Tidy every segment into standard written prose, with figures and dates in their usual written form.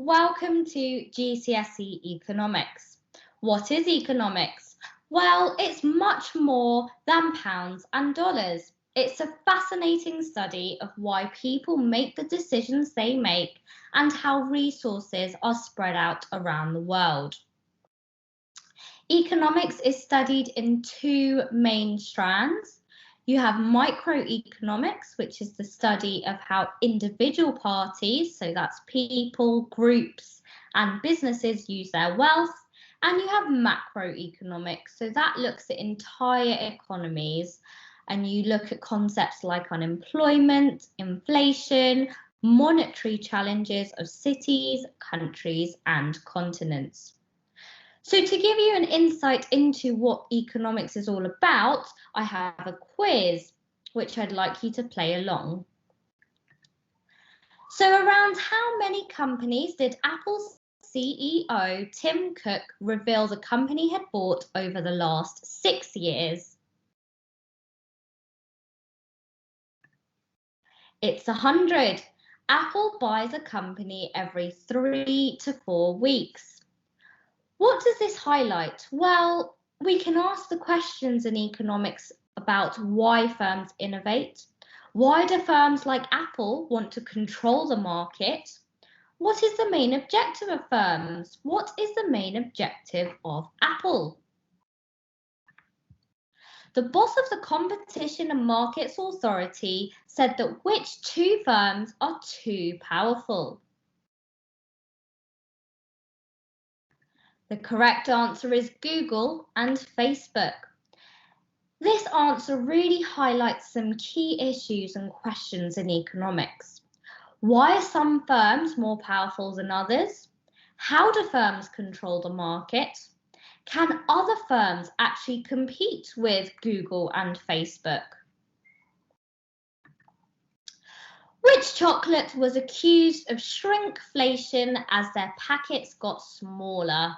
Welcome to GCSE Economics. What is economics? Well, it's much more than pounds and dollars. It's a fascinating study of why people make the decisions they make and how resources are spread out around the world. Economics is studied in two main strands. You have microeconomics, which is the study of how individual parties, so that's people, groups, and businesses use their wealth. And you have macroeconomics, so that looks at entire economies. And you look at concepts like unemployment, inflation, monetary challenges of cities, countries, and continents. So to give you an insight into what economics is all about, I have a quiz, which I'd like you to play along. So around how many companies did Apple's CEO, Tim Cook, reveal the company had bought over the last 6 years? It's 100. Apple buys a company every 3 to 4 weeks. What does this highlight? Well, we can ask the questions in economics about why firms innovate. Why do firms like Apple want to control the market? What is the main objective of firms? What is the main objective of Apple? The boss of the Competition and Markets Authority said that which two firms are too powerful? The correct answer is Google and Facebook. This answer really highlights some key issues and questions in economics. Why are some firms more powerful than others? How do firms control the market? Can other firms actually compete with Google and Facebook? Which chocolate was accused of shrinkflation as their packets got smaller?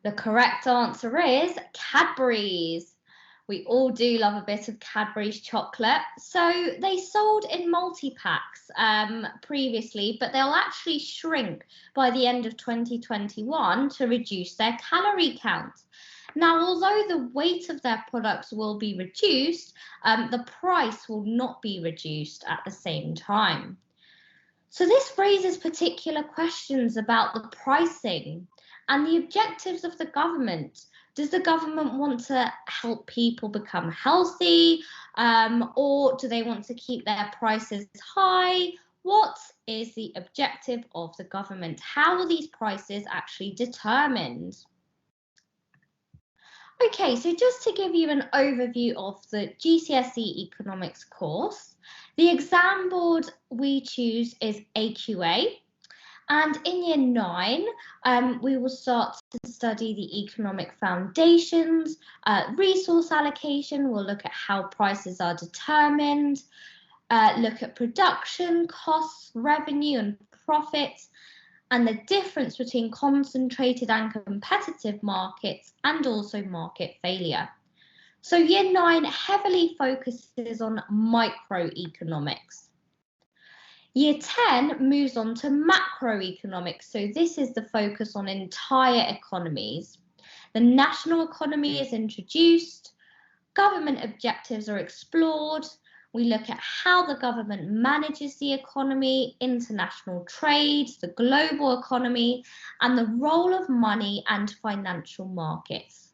The correct answer is Cadbury's. We all do love a bit of Cadbury's chocolate. So they sold in multi-packs previously, but they'll actually shrink by the end of 2021 to reduce their calorie count. Now, although the weight of their products will be reduced, the price will not be reduced at the same time. So this raises particular questions about the pricing and the objectives of the government. Does the government want to help people become healthy, or do they want to keep their prices high? What is the objective of the government? How are these prices actually determined? Okay, so just to give you an overview of the GCSE economics course, the exam board we choose is AQA. And in year 9, we will start to study the economic foundations, resource allocation, we'll look at how prices are determined, look at production, costs, revenue and profits, and the difference between concentrated and competitive markets, and also market failure. So year 9 heavily focuses on microeconomics. Year 10 moves on to macroeconomics, so this is the focus on entire economies. The national economy is introduced, government objectives are explored, we look at how the government manages the economy, international trade, the global economy, and the role of money and financial markets.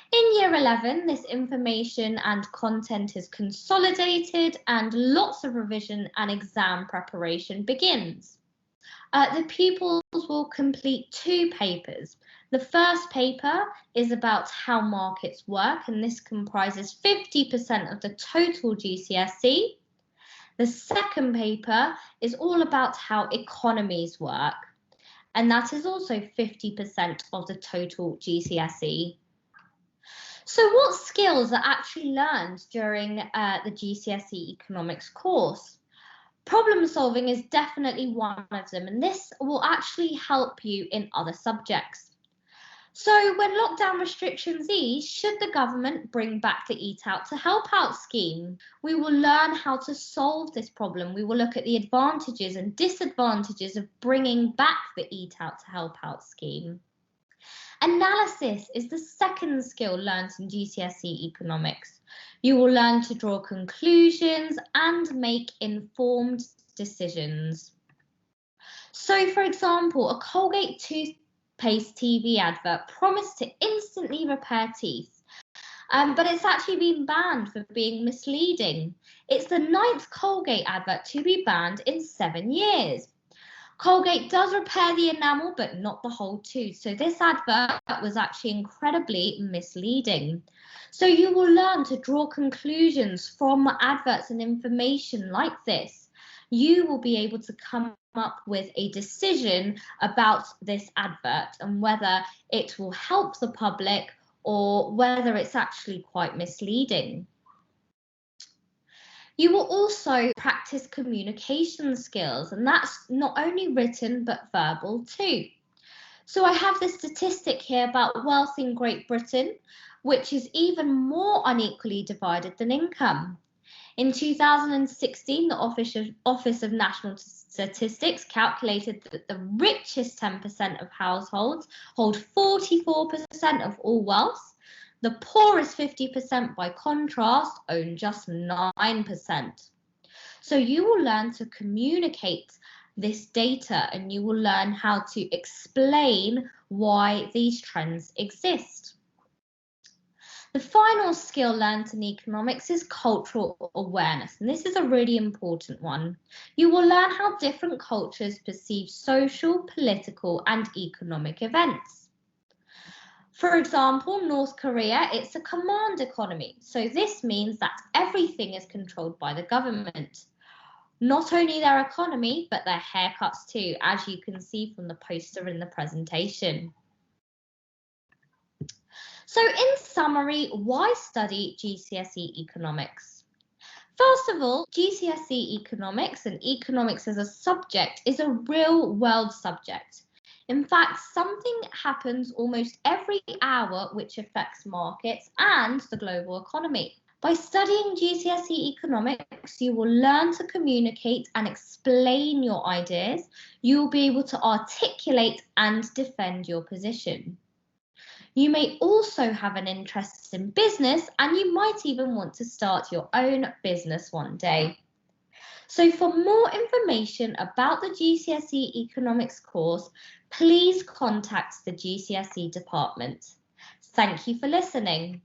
In year 11, this information and content is consolidated and lots of revision and exam preparation begins. The pupils will complete 2 papers. The first paper is about how markets work, and this comprises 50% of the total GCSE. The second paper is all about how economies work, and that is also 50% of the total GCSE. So what skills are actually learned during the GCSE economics course? Problem solving is definitely one of them, and this will actually help you in other subjects. So when lockdown restrictions ease, should the government bring back the Eat Out to Help Out scheme? We will learn how to solve this problem. We will look at the advantages and disadvantages of bringing back the Eat Out to Help Out scheme. Analysis is the second skill learnt in GCSE economics. You will learn to draw conclusions and make informed decisions. So, for example, a Colgate toothpaste TV advert promised to instantly repair teeth, but it's actually been banned for being misleading. It's the 9th Colgate advert to be banned in 7 years. Colgate does repair the enamel, but not the whole tooth. So this advert was actually incredibly misleading. So you will learn to draw conclusions from adverts and information like this. You will be able to come up with a decision about this advert and whether it will help the public or whether it's actually quite misleading. You will also practice communication skills, and that's not only written but verbal too. So I have this statistic here about wealth in Great Britain, which is even more unequally divided than income. In 2016, the Office of National Statistics calculated that the richest 10% of households hold 44% of all wealth. The poorest 50%, by contrast, own just 9%. So you will learn to communicate this data and you will learn how to explain why these trends exist. The final skill learned in economics is cultural awareness, and this is a really important one. You will learn how different cultures perceive social, political, and economic events. For example, North Korea, it's a command economy. So this means that everything is controlled by the government. Not only their economy, but their haircuts too, as you can see from the poster in the presentation. So in summary, why study GCSE economics? First of all, GCSE economics and economics as a subject is a real world subject. In fact, something happens almost every hour which affects markets and the global economy. By studying GCSE economics, you will learn to communicate and explain your ideas. You will be able to articulate and defend your position. You may also have an interest in business, and you might even want to start your own business one day. So for more information about the GCSE economics course, please contact the GCSE department. Thank you for listening.